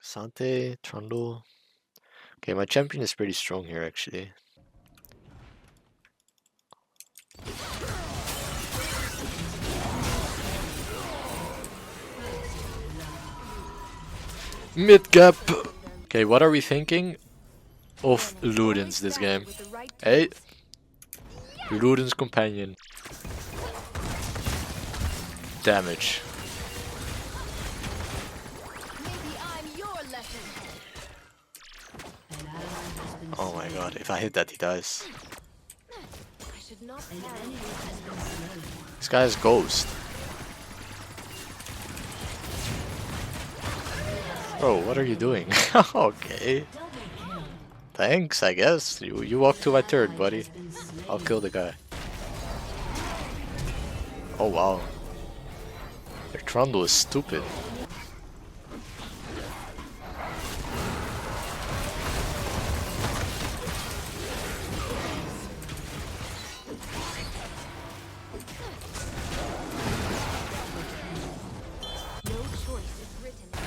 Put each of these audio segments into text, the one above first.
Sante, Trundle. Okay, my champion is pretty strong here actually. Mid gap. Okay, what are we thinking of Ludens this game? Hey, Ludens companion. Damage. Oh my god, if I hit that, he dies. This guy is Ghost. Bro, what are you doing? Okay. Thanks, I guess. You walk to my turret, buddy. I'll kill the guy. Oh wow. Their Trundle is stupid.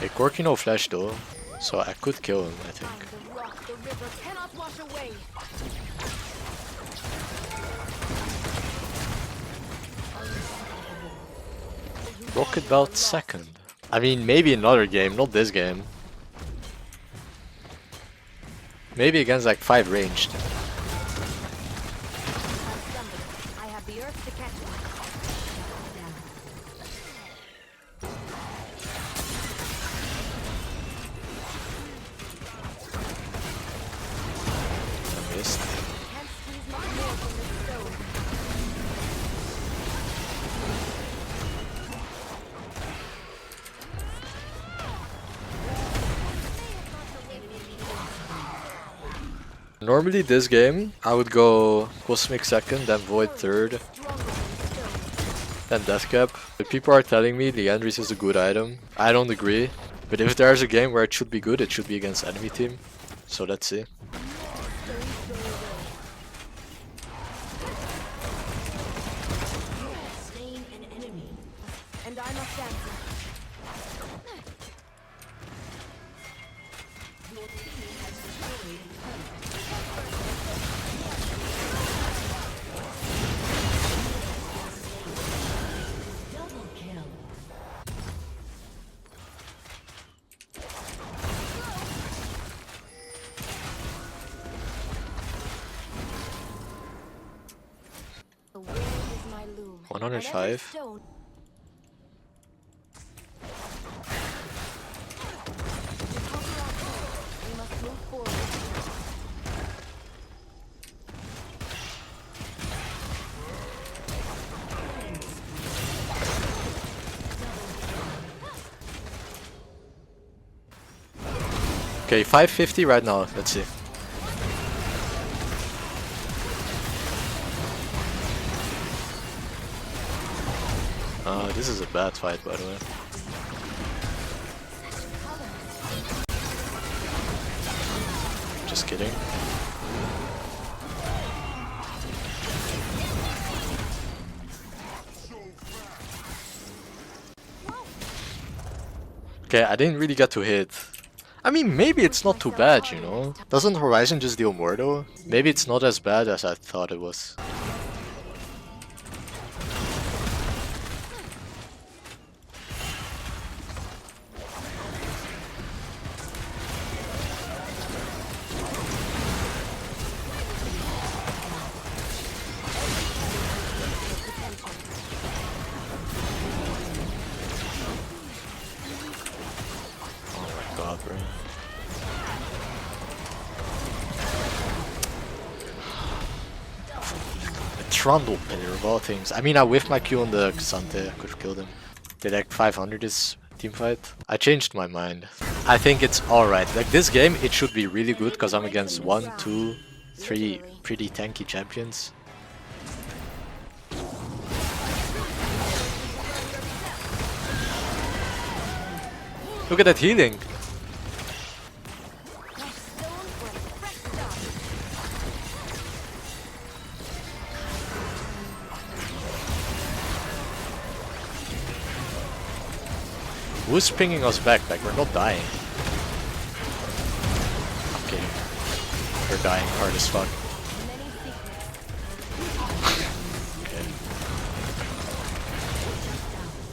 Hey, Corky no flash though, so I could kill him, I think. Rocket Belt second. I mean, maybe another game, not this game. Maybe against like 5 ranged. I missed. Normally this game, I would go Cosmic second, then Void third, then Deathcap. But people are telling me Leandris is a good item. I don't agree. But if there's a game where it should be good, it should be against enemy team. So let's see. One 105. Okay, 550 right now. Let's see. This is a bad fight, by the way. Just kidding. Okay, I didn't really get to hit. I mean, maybe it's not too bad, you know? Doesn't Horizon just deal more though? Maybe it's not as bad as I thought it was. Bro. A Trundle player of all things. I mean, I whiffed my Q on the Xante. I could have killed him. Did Act 500 this team fight? I changed my mind. I think it's alright. Like this game, it should be really good because I'm against 1, 2, 3 pretty tanky champions. Look at that healing. Who's pinging us back? Like, we're not dying. suffocating. Or dying hard as fuck. Okay.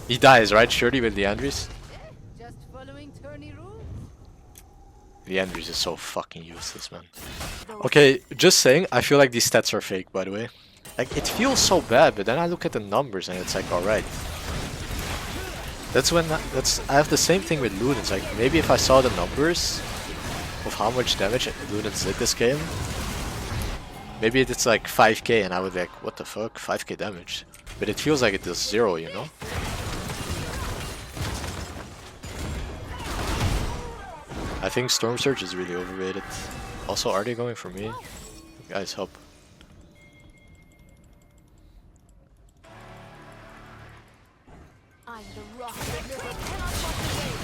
He dies, right? Surely with the Andres? Just following tourney rules. The Andres is so fucking useless, man. Okay, just saying, I feel like these stats are fake, by the way. Like, it feels so bad, but then I look at the numbers and it's like, alright. That's when, I have the same thing with Ludens. Like, maybe if I saw the numbers of how much damage Ludens did this game, maybe it's like 5k and I would be like, what the fuck, 5k damage. But it feels like it does 0, you know? I think Storm Surge is really overrated. Also, are they going for me? Guys, help. I'm the rock that never cannot walk away.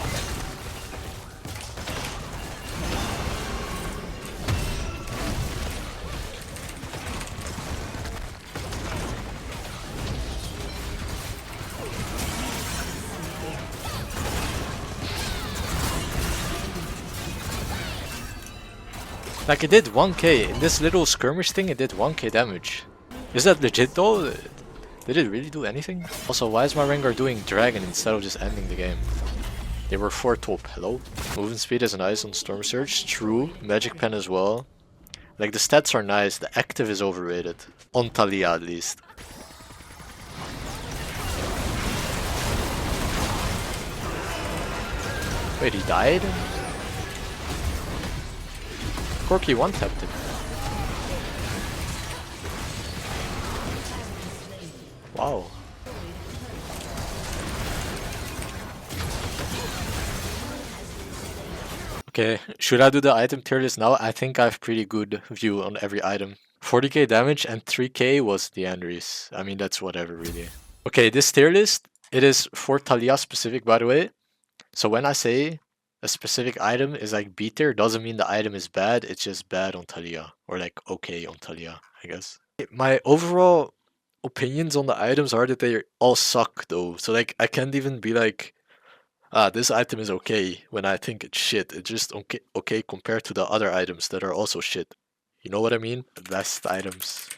Like, it did 1k. In this little skirmish thing, it did 1k damage. Is that legit though? Did it really do anything? Also, why is my Rengar doing Dragon instead of just ending the game? They were 4 top. Hello? Movement speed is nice on Storm Surge. True. Magic Pen as well. Like, the stats are nice. The active is overrated. On Taliyah, at least. Wait, he died? Corki one-tapped him. Wow. Okay, should I do the item tier list now? I think I have pretty good view on every item. 40k damage and 3k was the Andres. I mean, that's whatever, really. Okay, this tier list, it is for Taliyah specific, by the way. So when I say a specific item is like B tier, doesn't mean the item is bad, it's just bad on Taliyah. Or like okay on Taliyah, I guess. My overall opinions on the items are that they all suck though. So like I can't even be like, ah, this item is okay when I think it's shit. It's just okay compared to the other items that are also shit. You know what I mean? The best items.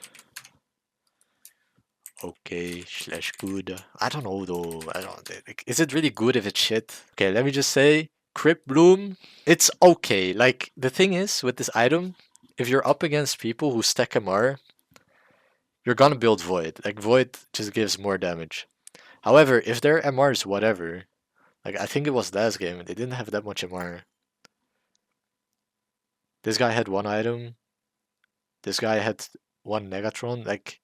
Okay slash good. I don't know though. I don't. Like, is it really good if it's shit? Okay, let me just say, Crypt Bloom. It's okay. Like the thing is with this item, if you're up against people who stack MR, you're gonna build Void. Like Void just gives more damage. However, if their MR is whatever, like I think it was last game, they didn't have that much MR. This guy had one item. This guy had one Negatron. Like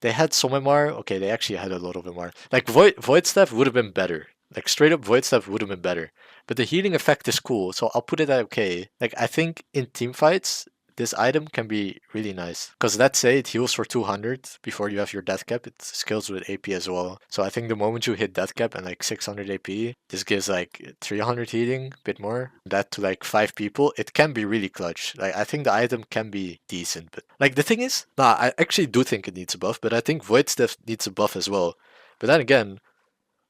they had some MR. Okay, they actually had a lot of MR. Like Void Staff would have been better. Like straight up Void Staff would have been better. But the healing effect is cool, so I'll put it at okay. Like I think in team fights, this item can be really nice. Because let's say it heals for 200 before you have your death cap. It scales with AP as well. So I think the moment you hit death cap and like 600 AP, this gives like 300 healing, a bit more. That to like 5 people, it can be really clutch. Like I think the item can be decent. But like the thing is, nah, I actually do think it needs a buff. But I think Void Staff needs a buff as well. But then again,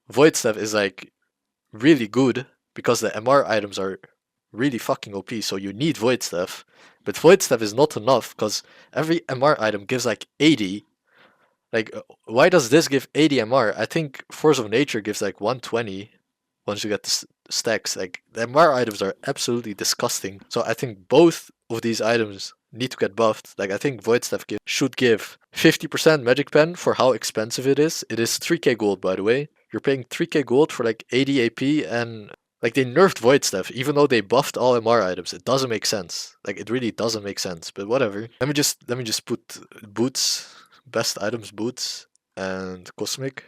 Void Staff is like really good because the MR items are really fucking OP, so you need Void Staff. But Void Staff is not enough because every MR item gives like 80. Like, why does this give 80 MR? I think Force of Nature gives like 120 once you get the stacks. Like, the MR items are absolutely disgusting. So I think both of these items need to get buffed. Like, I think Void Staff should give 50% Magic Pen for how expensive it is. It is 3k gold, by the way. You're paying 3k gold for like 80 AP and like they nerfed Void Staff even though they buffed all MR items. It doesn't make sense. Like it really doesn't make sense. But whatever. Let me just put boots, best items, boots and Cosmic.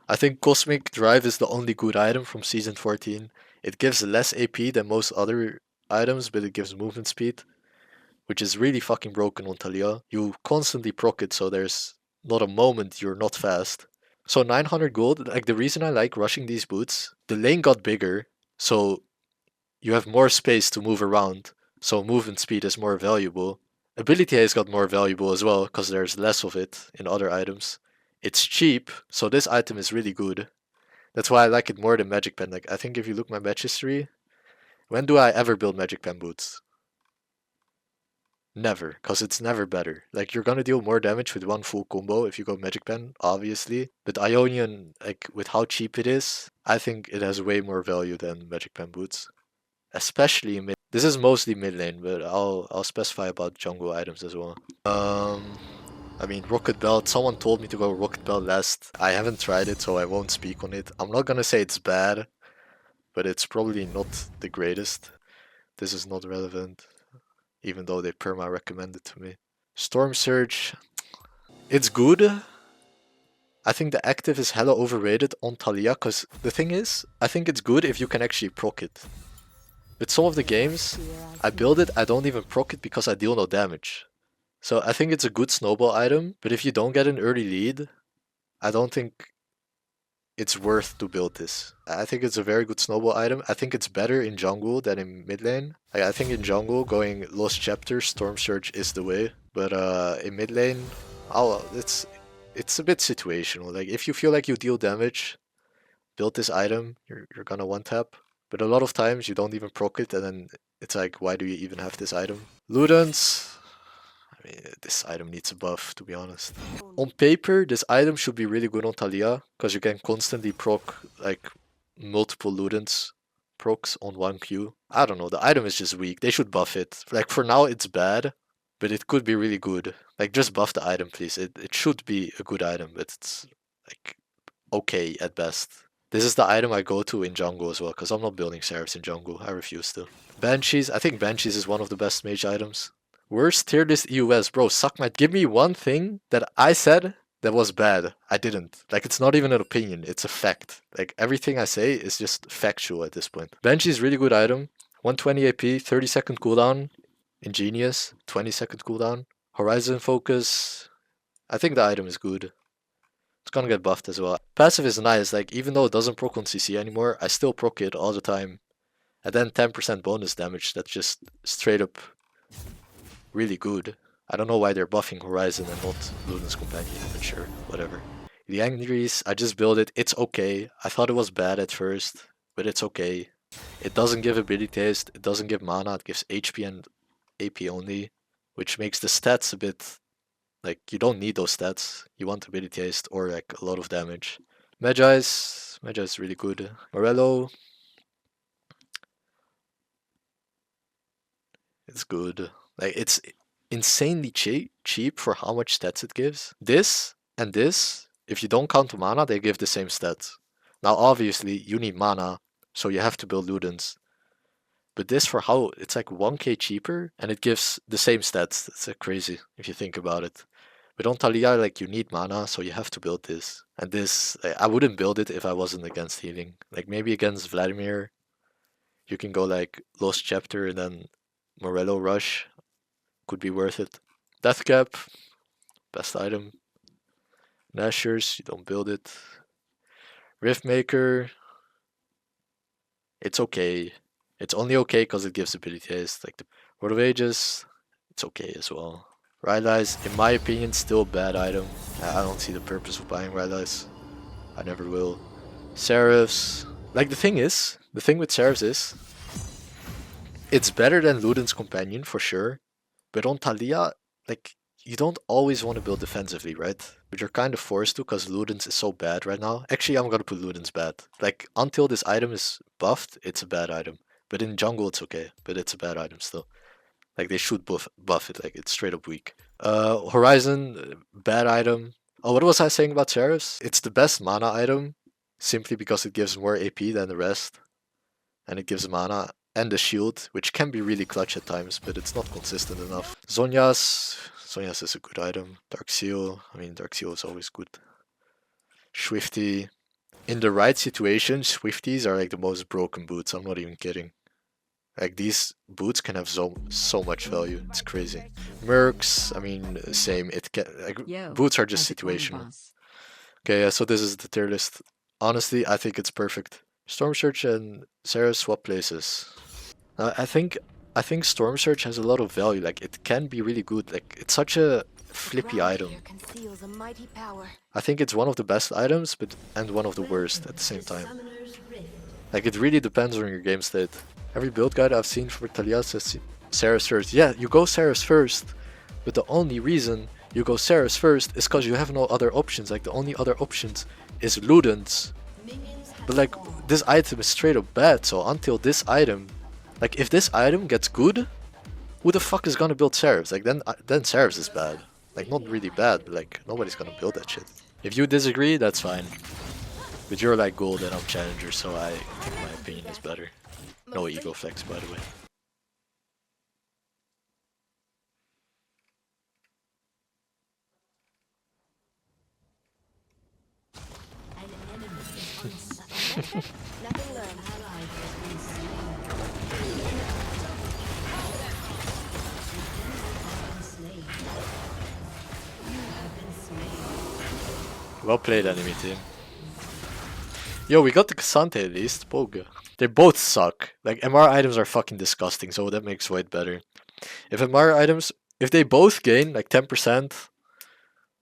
I think Cosmic Drive is the only good item from season 14. It gives less AP than most other items, but it gives movement speed, which is really fucking broken on Taliyah. You constantly proc it, so there's not a moment you're not fast. So 900 gold, like the reason I like rushing these boots, the lane got bigger, so you have more space to move around, so movement speed is more valuable. Ability haste got more valuable as well, because there's less of it in other items. It's cheap, so this item is really good. That's why I like it more than Magic Pen. Like I think if you look my match history, When do I ever build Magic Pen boots? Never, because it's never better. Like, you're gonna deal more damage with one full combo if you go Magic Pen, obviously. But Ionian, like, with how cheap it is, I think it has way more value than Magic Pen boots. Especially in mid. This is mostly mid lane, but I'll specify about jungle items as well. I mean, Rocket Belt, someone told me to go Rocket Belt last. I haven't tried it, so I won't speak on it. I'm not gonna say it's bad, but it's probably not the greatest. This is not relevant, even though they perma recommend it to me. Storm Surge, it's good. I think the active is hella overrated on Taliyah, because the thing is, I think it's good if you can actually proc it. With some of the games, I build it, I don't even proc it because I deal no damage. So I think it's a good snowball item, but if you don't get an early lead, I don't think it's worth to build this. I think it's a very good snowball item. I think it's better in jungle than in mid lane. I think in jungle, going Lost Chapter, Storm Surge is the way. But in mid lane, it's a bit situational. Like, if you feel like you deal damage, build this item, you're gonna one-tap. But a lot of times you don't even proc it, and then it's like, why do you even have this item? Ludens, I mean, this item needs a buff, to be honest. On paper, this item should be really good on Taliyah, because you can constantly proc, like, multiple Ludens procs on one Q. I don't know, the item is just weak. They should buff it. Like, for now, it's bad, but it could be really good. Like, just buff the item, please. It should be a good item, but it's, like, okay at best. This is the item I go to in jungle as well, because I'm not building Seraphs in jungle. I refuse to. Banshees, I think Banshees is one of the best mage items. Worst tier list EUS, bro, suck my... Give me one thing that I said that was bad. I didn't. Like, it's not even an opinion, it's a fact. Like, everything I say is just factual at this point. Banshee is really good item. 120 AP, 30 second cooldown. Ingenious, 20 second cooldown. Horizon Focus, I think the item is good. It's gonna get buffed as well. Passive is nice, like, even though it doesn't proc on CC anymore, I still proc it all the time. And then 10% bonus damage, that's just straight up really good. I don't know why they're buffing Horizon and not Luden's Companion, but sure, whatever. The Angries, I just built it. It's okay. I thought it was bad at first, but it's okay. It doesn't give ability taste, it doesn't give mana, it gives HP and AP only, which makes the stats a bit... Like, you don't need those stats. You want ability taste or, like, a lot of damage. Magi's really good. Morello, it's good. Like, it's insanely cheap for how much stats it gives. This and this, if you don't count mana, they give the same stats. Now, obviously, you need mana, so you have to build Ludens. But this, for how it's like 1k cheaper, and it gives the same stats. That's crazy if you think about it. But on Taliyah, like, you need mana, so you have to build this. And this, I wouldn't build it if I wasn't against healing. Like, maybe against Vladimir, you can go like Lost Chapter and then Morello Rush. Could be worth it. Death Cap, best item. Nashers, you don't build it. Riftmaker, it's okay. It's only okay because it gives ability taste. Like the Word of Ages, it's okay as well. Rylai's, in my opinion, still a bad item. I don't see the purpose of buying Rylai's. I never will. Seraphs, like the thing with Seraphs is, it's better than Luden's Companion for sure. But on Taliyah, like, you don't always want to build defensively, right? But you're kind of forced to because Luden's is so bad right now. Actually, I'm gonna put Luden's bad. Like, until this item is buffed, it's a bad item. But in jungle, it's okay. But it's a bad item still. Like, they should buff it. Like, it's straight up weak. Horizon, bad item. Oh, what was I saying about Seraphs? It's the best mana item simply because it gives more AP than the rest. And it gives mana and the shield, which can be really clutch at times, but it's not consistent enough. Zhonya's is a good item. Dark Seal, I mean, Dark Seal is always good. Swifty. In the right situation, Swifties are like the most broken boots, I'm not even kidding. Like, these boots can have so much value, it's crazy. Mercs, I mean, same. It can, like, boots are just situational. Okay, yeah, so this is the tier list. Honestly, I think it's perfect. Storm Surge and Sarah swap places. I think Storm Surge has a lot of value. Like, it can be really good. Like, it's such a flippy item. I think it's one of the best items, and one of the worst at the same time. Like, it really depends on your game state. Every build guide I've seen for Taliyah says Sarah's first. Yeah, you go Sarah's first, but the only reason you go Sarah's first is because you have no other options. Like, the only other options is Ludens. But like, this item is straight up bad, so until this item, like, if this item gets good, who the fuck is gonna build Seraphs? Like, then Seraphs is bad. Like, not really bad, but like, nobody's gonna build that shit. If you disagree, that's fine. But you're like gold and I'm challenger, so I think my opinion is better. No ego flex, by the way. Nothing learned. Well played, enemy team. Yo, we got the Kasante at least. Boga. They both suck. Like, MR items are fucking disgusting, so that makes White better. If MR items, if they both gain like 10%,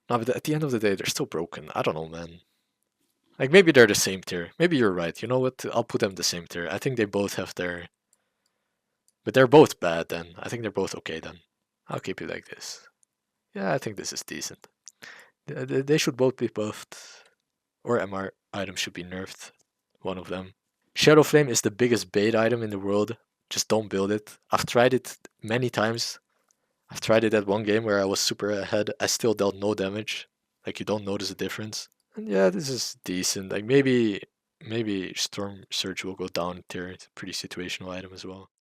no, but at the end of the day, they're still broken. I don't know, man. Like, maybe they're the same tier. Maybe you're right. You know what? I'll put them the same tier. I think they both have their... But they're both bad then. I think they're both okay then. I'll keep it like this. Yeah, I think this is decent. They should both be buffed. Or MR items should be nerfed. One of them. Shadow Flame is the biggest bait item in the world. Just don't build it. I've tried it many times. I've tried it at one game where I was super ahead. I still dealt no damage. Like, you don't notice a difference. And yeah, this is decent. Like, maybe Storm Surge will go down tier. It's a pretty situational item as well.